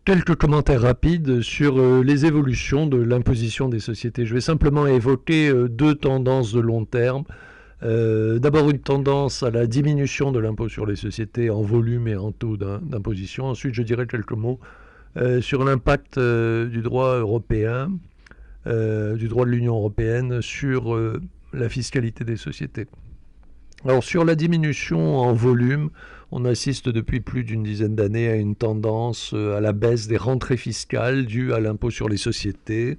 Quelques commentaires rapides sur les évolutions de l'imposition des sociétés. Je vais simplement évoquer deux tendances de long terme. D'abord une tendance à la diminution de l'impôt sur les sociétés en volume et en taux d'imposition. Ensuite, je dirai quelques mots sur l'impact du droit européen, du droit de l'Union européenne sur la fiscalité des sociétés. Alors sur la diminution en volume, on assiste depuis plus d'une dizaine d'années à une tendance à la baisse des rentrées fiscales dues à l'impôt sur les sociétés.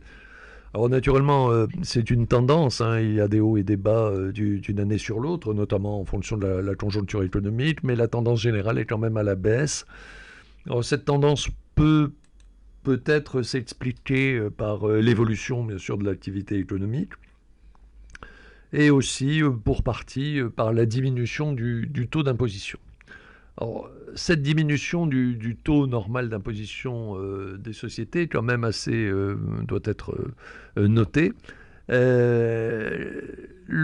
Alors naturellement, c'est une tendance, hein, il y a des hauts et des bas d'une année sur l'autre, notamment en fonction de la conjoncture économique, mais la tendance générale est quand même à la baisse. Alors cette tendance peut-être s'expliquer par l'évolution, bien sûr, de l'activité économique, et aussi pour partie par la diminution du taux d'imposition. Alors, cette diminution du taux normal d'imposition des sociétés, quand même assez, doit être notée. Le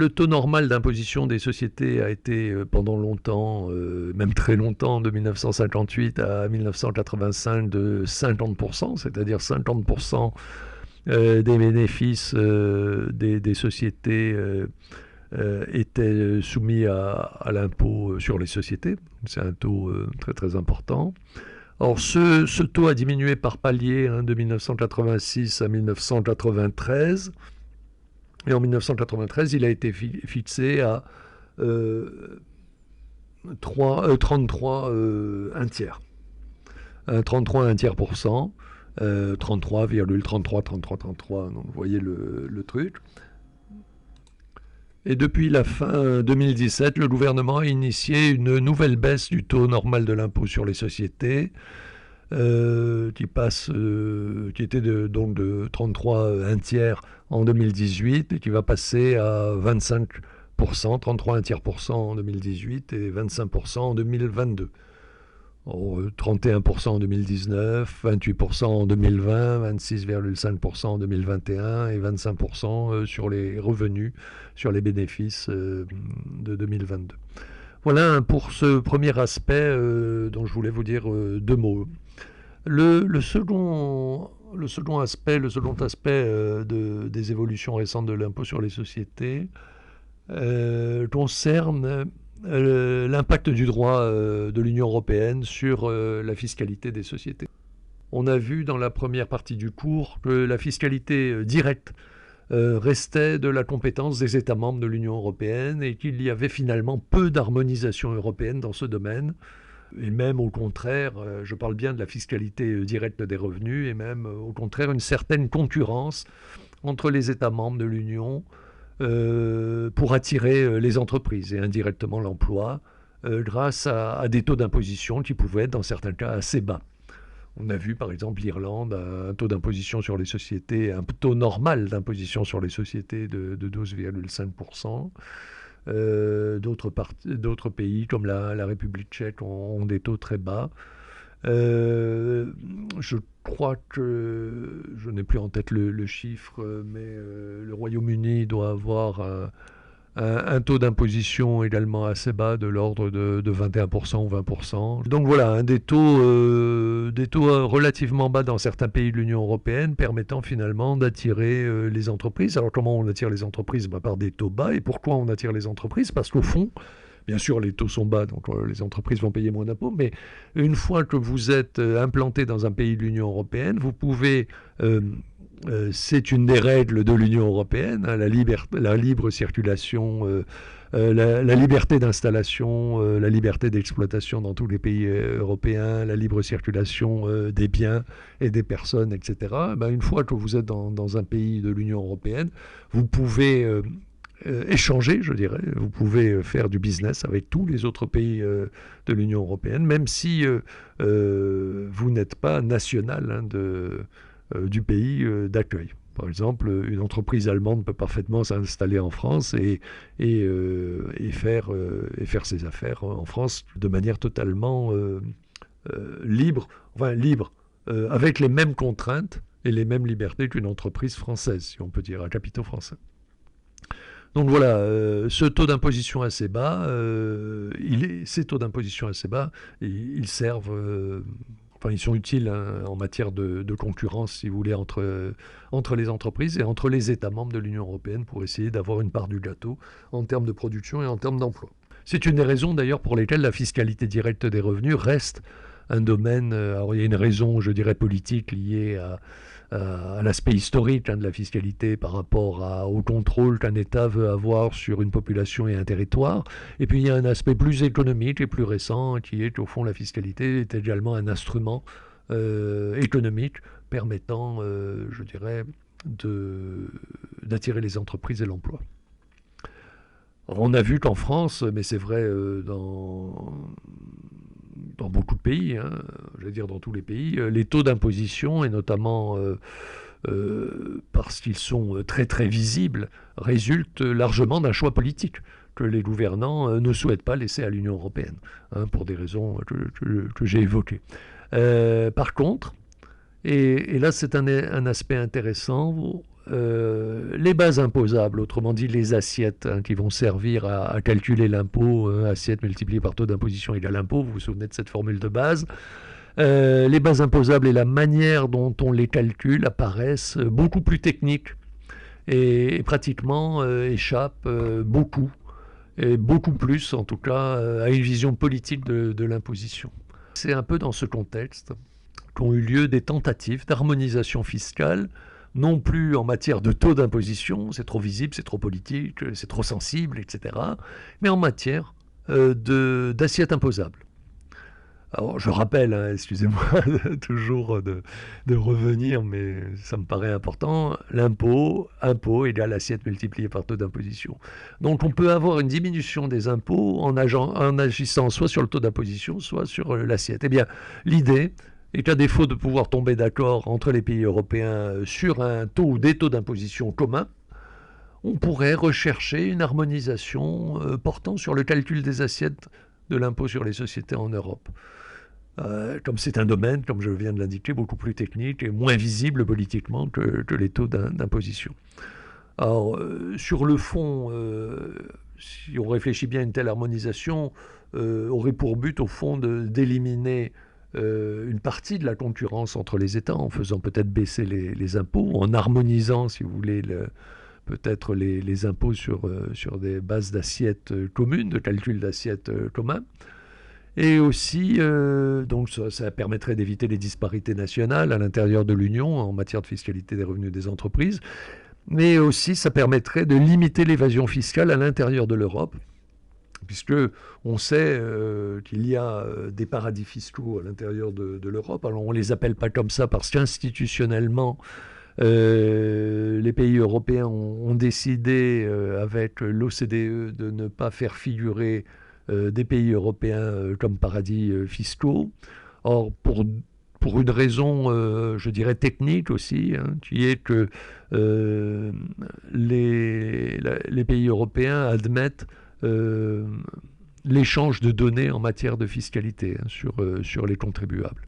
taux normal d'imposition des sociétés a été pendant longtemps, même très longtemps, de 1958 à 1985, de 50%, c'est-à-dire 50% des bénéfices des sociétés étaient soumis à l'impôt sur les sociétés. C'est un taux très très important. Or, ce taux a diminué par palier hein, de 1986 à 1993. Et en 1993, il a été fixé à 33 un tiers. 33 un tiers pour cent. 33,3333. Donc vous voyez le truc. Et depuis la fin 2017, le gouvernement a initié une nouvelle baisse du taux normal de l'impôt sur les sociétés, qui était donc de 33 un tiers en 2018 et qui va passer à 25%, 33 un tiers pour cent en 2018 et 25% en 2022. 31% en 2019, 28% en 2020, 26,5% en 2021 et 25% sur les revenus, sur les bénéfices de 2022. Voilà pour ce premier aspect dont je voulais vous dire deux mots. Le second aspect des évolutions récentes de l'impôt sur les sociétés concerne l'impact du droit de l'Union européenne sur la fiscalité des sociétés. On a vu dans la première partie du cours que la fiscalité directe restait de la compétence des États membres de l'Union européenne et qu'il y avait finalement peu d'harmonisation européenne dans ce domaine. Et même au contraire, je parle bien de la fiscalité directe des revenus, et même au contraire une certaine concurrence entre les États membres de l'Union pour attirer les entreprises et indirectement l'emploi grâce à des taux d'imposition qui pouvaient être dans certains cas assez bas. On a vu par exemple l'Irlande a un taux d'imposition sur les sociétés, un taux normal d'imposition sur les sociétés de 12,5%. D'autres pays comme la République tchèque ont des taux très bas. Je crois que, je n'ai plus en tête le chiffre, mais le Royaume-Uni doit avoir un taux d'imposition également assez bas, de l'ordre de 21% ou 20%. Donc voilà, hein, des taux relativement bas dans certains pays de l'Union européenne, permettant finalement d'attirer les entreprises. Alors comment on attire les entreprises? Par des taux bas. Et pourquoi on attire les entreprises? Parce qu'au fond, bien sûr, les taux sont bas, donc les entreprises vont payer moins d'impôts, mais une fois que vous êtes implanté dans un pays de l'Union européenne, vous pouvez... c'est une des règles de l'Union européenne, hein, la libre circulation, la liberté d'installation, la liberté d'exploitation dans tous les pays européens, la libre circulation des biens et des personnes, etc. Une fois que vous êtes dans un pays de l'Union européenne, vous pouvez échanger, je dirais. Vous pouvez faire du business avec tous les autres pays de l'Union européenne, même si vous n'êtes pas national hein, du pays d'accueil. Par exemple, une entreprise allemande peut parfaitement s'installer en France et faire ses affaires en France de manière totalement libre, avec les mêmes contraintes et les mêmes libertés qu'une entreprise française, si on peut dire, à capitaux français. Donc voilà, ce taux d'imposition assez bas, ces taux d'imposition assez bas, ils servent enfin ils sont utiles hein, en matière de concurrence, si vous voulez, entre les entreprises et entre les États membres de l'Union européenne pour essayer d'avoir une part du gâteau en termes de production et en termes d'emploi. C'est une des raisons d'ailleurs pour lesquelles la fiscalité directe des revenus reste un domaine, alors il y a une raison, je dirais, politique liée à l'aspect historique hein, de la fiscalité par rapport au contrôle qu'un État veut avoir sur une population et un territoire. Et puis il y a un aspect plus économique et plus récent qui est qu'au fond la fiscalité est également un instrument économique permettant, je dirais, d'attirer les entreprises et l'emploi. On a vu qu'en France, mais c'est vrai dans beaucoup de pays, hein, je veux dire dans tous les pays, les taux d'imposition, et notamment parce qu'ils sont très très visibles, résultent largement d'un choix politique que les gouvernants ne souhaitent pas laisser à l'Union européenne, hein, pour des raisons que j'ai évoquées. Par contre, et là c'est un aspect intéressant, les bases imposables, autrement dit les assiettes hein, qui vont servir à calculer l'impôt, assiette multipliée par taux d'imposition égale impôt, vous vous souvenez de cette formule de base. Les bases imposables et la manière dont on les calcule apparaissent beaucoup plus techniques et pratiquement échappent beaucoup, et beaucoup plus en tout cas, à une vision politique de l'imposition. C'est un peu dans ce contexte qu'ont eu lieu des tentatives d'harmonisation fiscale, non plus en matière de taux d'imposition, c'est trop visible, c'est trop politique, c'est trop sensible, etc., mais en matière d'assiette imposable. Alors je rappelle, hein, excusez-moi toujours de revenir, mais ça me paraît important, impôt égale assiette multipliée par taux d'imposition. Donc on peut avoir une diminution des impôts en agissant soit sur le taux d'imposition, soit sur l'assiette. Eh bien, l'idée et qu'à défaut de pouvoir tomber d'accord entre les pays européens sur un taux ou des taux d'imposition communs, on pourrait rechercher une harmonisation portant sur le calcul des assiettes de l'impôt sur les sociétés en Europe. Comme c'est un domaine, comme je viens de l'indiquer, beaucoup plus technique et moins visible politiquement que les taux d'imposition. Alors, sur le fond, si on réfléchit bien, une telle harmonisation aurait pour but, au fond, d'éliminer une partie de la concurrence entre les États en faisant peut-être baisser les impôts, en harmonisant, si vous voulez, peut-être les impôts sur des bases d'assiettes communes, de calcul d'assiettes communs. Et aussi, donc ça permettrait d'éviter les disparités nationales à l'intérieur de l'Union en matière de fiscalité des revenus des entreprises, mais aussi ça permettrait de limiter l'évasion fiscale à l'intérieur de l'Europe, puisque on sait qu'il y a des paradis fiscaux à l'intérieur de l'Europe. Alors on ne les appelle pas comme ça parce qu'institutionnellement, les pays européens ont décidé avec l'OCDE de ne pas faire figurer des pays européens comme paradis fiscaux. Or, pour une raison, je dirais, technique aussi, hein, qui est que les pays européens admettent l'échange de données en matière de fiscalité hein, sur les contribuables.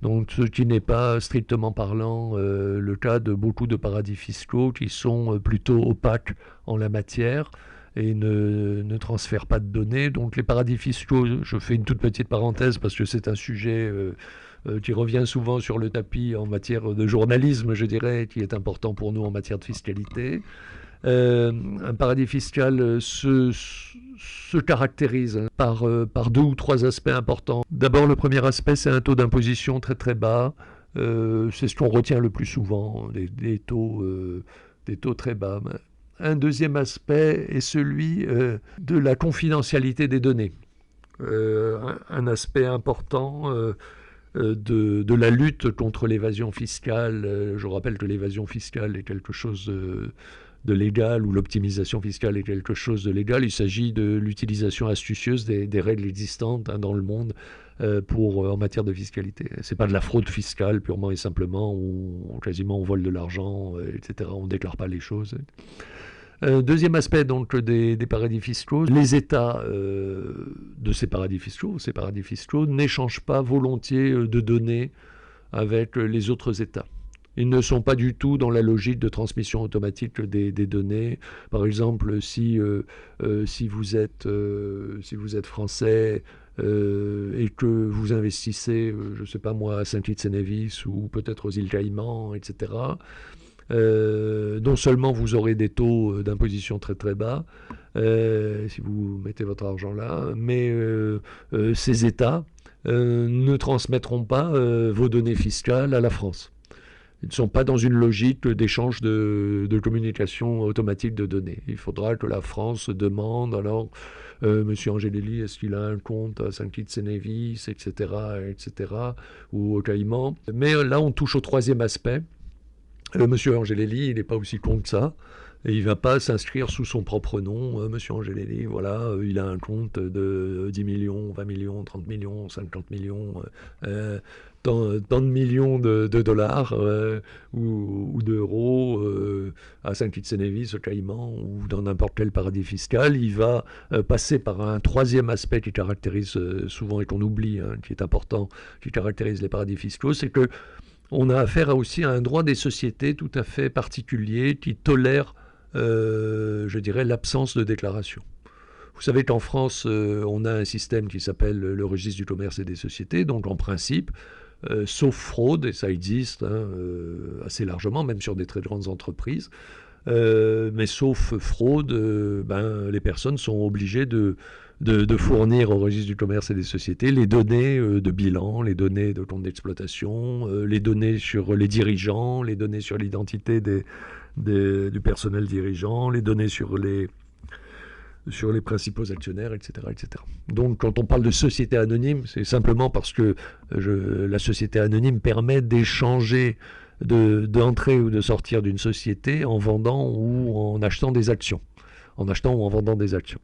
Donc, ce qui n'est pas strictement parlant le cas de beaucoup de paradis fiscaux qui sont plutôt opaques en la matière et ne transfèrent pas de données. Donc les paradis fiscaux, je fais une toute petite parenthèse parce que c'est un sujet qui revient souvent sur le tapis en matière de journalisme, je dirais, qui est important pour nous en matière de fiscalité. Un paradis fiscal se caractérise par deux ou trois aspects importants. D'abord, le premier aspect, c'est un taux d'imposition très très bas. C'est ce qu'on retient le plus souvent, des taux très bas. Un deuxième aspect est celui de la confidentialité des données. Un aspect important de la lutte contre l'évasion fiscale. Je rappelle que l'évasion fiscale est quelque chose de légal, ou l'optimisation fiscale est quelque chose de légal. Il s'agit de l'utilisation astucieuse des règles existantes hein, dans le monde en matière de fiscalité. Ce n'est pas de la fraude fiscale purement et simplement, où quasiment on vole de l'argent, etc. On ne déclare pas les choses. Deuxième aspect donc des paradis fiscaux, les États de ces paradis fiscaux n'échangent pas volontiers de données avec les autres États. Ils ne sont pas du tout dans la logique de transmission automatique des données. Par exemple, si vous êtes français et que vous investissez, je ne sais pas moi, à Saint-Kitts-et-Nevis ou peut-être aux îles Caïmans, etc., non seulement vous aurez des taux d'imposition très très bas, si vous mettez votre argent là, mais ces États ne transmettront pas vos données fiscales à la France. Ils ne sont pas dans une logique d'échange de communication automatique de données. Il faudra que la France demande, alors, Monsieur Angelelli, est-ce qu'il a un compte à Saint-Kitts-et-Nevis, etc., ou au Caïman. Mais là, on touche au troisième aspect. Monsieur Angelelli, il n'est pas aussi con que ça. Et il ne va pas s'inscrire sous son propre nom. Monsieur Angelelli, voilà, il a un compte de 10 millions, 20 millions, 30 millions, 50 millions, tant de millions de dollars ou d'euros à Saint-Kitts-et-Nevis, au Caïman ou dans n'importe quel paradis fiscal. Il va passer par un troisième aspect qui caractérise souvent et qu'on oublie, hein, qui est important, qui caractérise les paradis fiscaux, c'est que on a affaire aussi à un droit des sociétés tout à fait particulier qui tolère, je dirais, l'absence de déclaration. Vous savez qu'en France, on a un système qui s'appelle le registre du commerce et des sociétés, donc en principe, sauf fraude, et ça existe hein, assez largement, même sur des très grandes entreprises, mais sauf fraude, les personnes sont obligées de fournir au registre du commerce et des sociétés les données de bilan, les données de compte d'exploitation, les données sur les dirigeants, les données sur l'identité du personnel dirigeant, les données sur les principaux actionnaires, etc., etc. Donc quand on parle de société anonyme, c'est simplement parce que la société anonyme permet d'échanger, d'entrer ou de sortir d'une société en vendant ou en achetant des actions. En achetant ou en vendant des actions.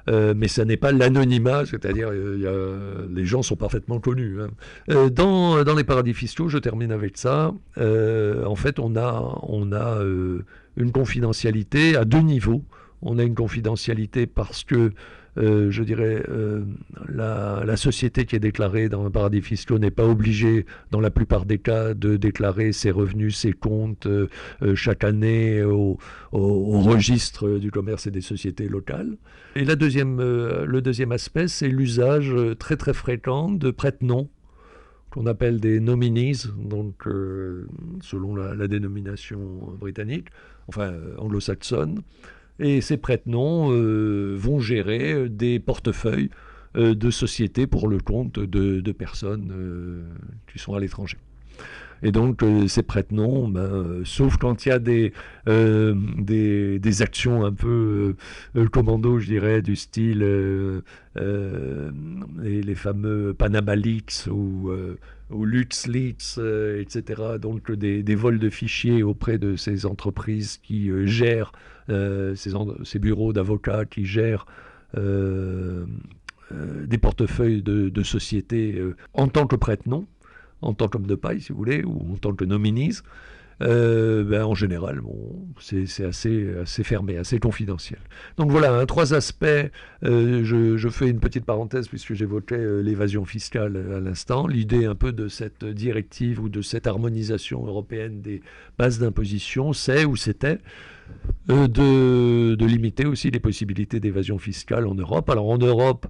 Mais ça n'est pas l'anonymat, c'est-à-dire les gens sont parfaitement connus. Hein. Dans les paradis fiscaux, je termine avec ça, en fait on a une confidentialité à deux niveaux. On a une confidentialité parce que, je dirais, la société qui est déclarée dans un paradis fiscal n'est pas obligée, dans la plupart des cas, de déclarer ses revenus, ses comptes chaque année au registre du commerce et des sociétés locales. Et le deuxième aspect, c'est l'usage très très fréquent de prête-noms, qu'on appelle des nominees, donc selon la dénomination britannique, enfin anglo-saxonne. Et ces prête-noms vont gérer des portefeuilles de sociétés pour le compte de personnes qui sont à l'étranger. Et donc ces prête-noms, sauf quand il y a des actions un peu commando, je dirais, du style les fameux Panama Leaks ou LuxLeaks, etc. Donc des vols de fichiers auprès de ces entreprises qui gèrent, ces bureaux d'avocats qui gèrent des portefeuilles de sociétés en tant que prête-nom, en tant qu'homme de paille, si vous voulez, ou en tant que nominees, en général, bon, c'est assez fermé, assez confidentiel. Donc voilà, trois aspects. Je fais une petite parenthèse puisque j'évoquais l'évasion fiscale à l'instant. L'idée un peu de cette directive ou de cette harmonisation européenne des bases d'imposition, c'était de limiter aussi les possibilités d'évasion fiscale en Europe. Alors en Europe,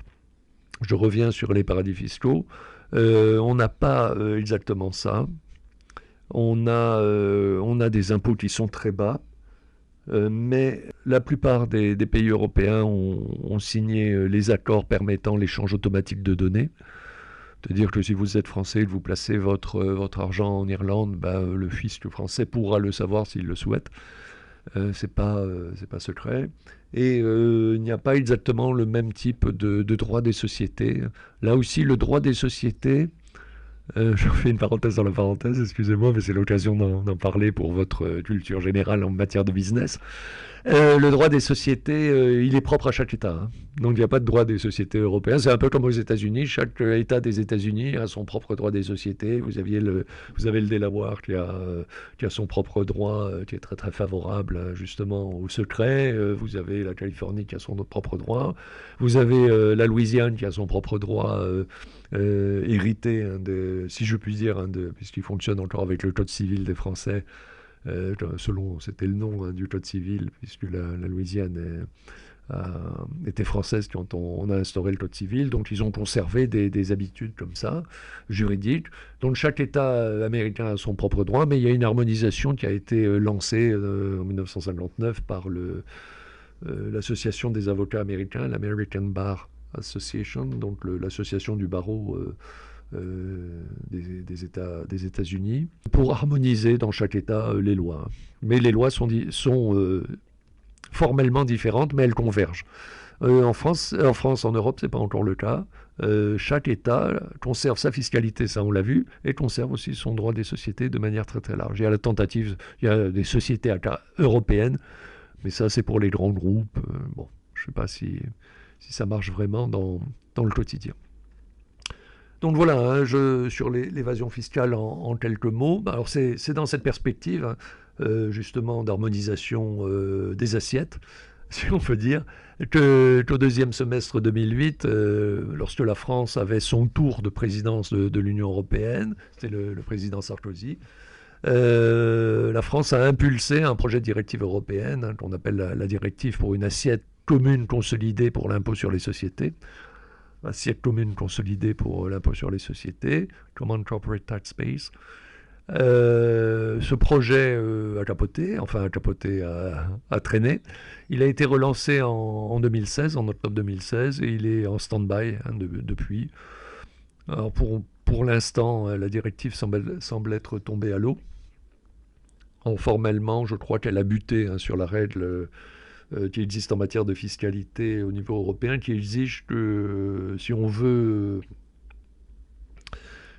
je reviens sur les paradis fiscaux. On n'a pas exactement ça. On a des impôts qui sont très bas, mais la plupart des pays européens ont signé les accords permettant l'échange automatique de données. C'est-à-dire que si vous êtes français et que vous placez votre argent en Irlande, le fisc français pourra le savoir s'il le souhaite. C'est pas secret. Et il n'y a pas exactement le même type de droit des sociétés. Là aussi, le droit des sociétés, je fais une parenthèse dans la parenthèse, excusez-moi, mais c'est l'occasion d'en parler pour votre culture générale en matière de business. Le droit des sociétés, il est propre à chaque État. Hein. Donc il n'y a pas de droit des sociétés européens. C'est un peu comme aux États-Unis. Chaque État des États-Unis a son propre droit des sociétés. Vous avez le Delaware qui a son propre droit, qui est très très favorable justement au secret. Vous avez la Californie qui a son propre droit. Vous avez la Louisiane qui a son propre droit hérité, si je puis dire, puisqu'il fonctionne encore avec le Code civil des Français, c'était le nom du Code civil, puisque la Louisiane était française quand on a instauré le Code civil. Donc ils ont conservé des habitudes comme ça, juridiques. Donc chaque État américain a son propre droit, mais il y a une harmonisation qui a été lancée en 1959 par l'association des avocats américains, l'American Bar Association, donc l'association du barreau des États-Unis, pour harmoniser dans chaque État les lois. Mais les lois sont formellement différentes, mais elles convergent. En France, en Europe, c'est pas encore le cas. Chaque État conserve sa fiscalité, ça on l'a vu, et conserve aussi son droit des sociétés de manière très très large. Il y a la tentative, il y a des sociétés européennes, mais ça c'est pour les grands groupes. Bon, je ne sais pas si ça marche vraiment dans le quotidien. Donc voilà, hein, sur l'évasion fiscale en quelques mots. Alors c'est dans cette perspective, hein, justement, d'harmonisation des assiettes, si on peut dire, qu'au deuxième semestre 2008, lorsque la France avait son tour de présidence de l'Union européenne, c'était le président Sarkozy, la France a impulsé un projet de directive européenne, hein, qu'on appelle la directive pour une assiette commune consolidée pour l'impôt sur les sociétés. Assiette commune consolidée pour l'impôt sur les sociétés, Common Corporate Tax Base. Ce projet a capoté, a traîné. Il a été relancé en 2016, en octobre 2016, et il est en stand-by depuis. Alors pour l'instant, la directive semble être tombée à l'eau. Formellement, je crois qu'elle a buté sur la règle qui existe en matière de fiscalité au niveau européen, qui exige que si on veut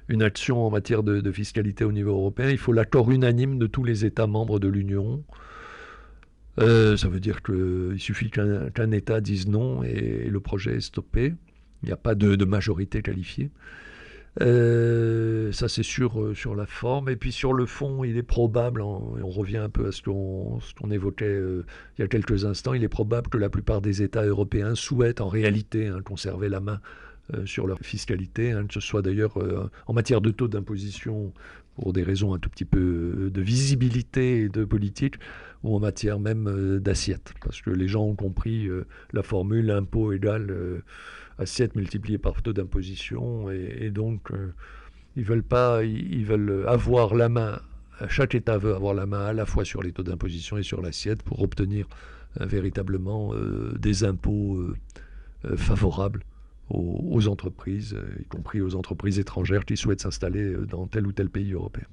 une action en matière de fiscalité au niveau européen, il faut l'accord unanime de tous les États membres de l'Union. Ça veut dire qu'il suffit qu'un État dise non et le projet est stoppé. Il n'y a pas de majorité qualifiée. Ça c'est sur la forme, et puis sur le fond il est probable, et on revient un peu à ce qu'on évoquait il y a quelques instants, il est probable que la plupart des États européens souhaitent en réalité conserver la main sur leur fiscalité, que ce soit d'ailleurs en matière de taux d'imposition pour des raisons un tout petit peu de visibilité et de politique, ou en matière même d'assiette, parce que les gens ont compris la formule impôt égal assiette multipliée par taux d'imposition, et donc ils veulent avoir la main, chaque État veut avoir la main à la fois sur les taux d'imposition et sur l'assiette pour obtenir véritablement des impôts favorables aux entreprises, y compris aux entreprises étrangères qui souhaitent s'installer dans tel ou tel pays européen.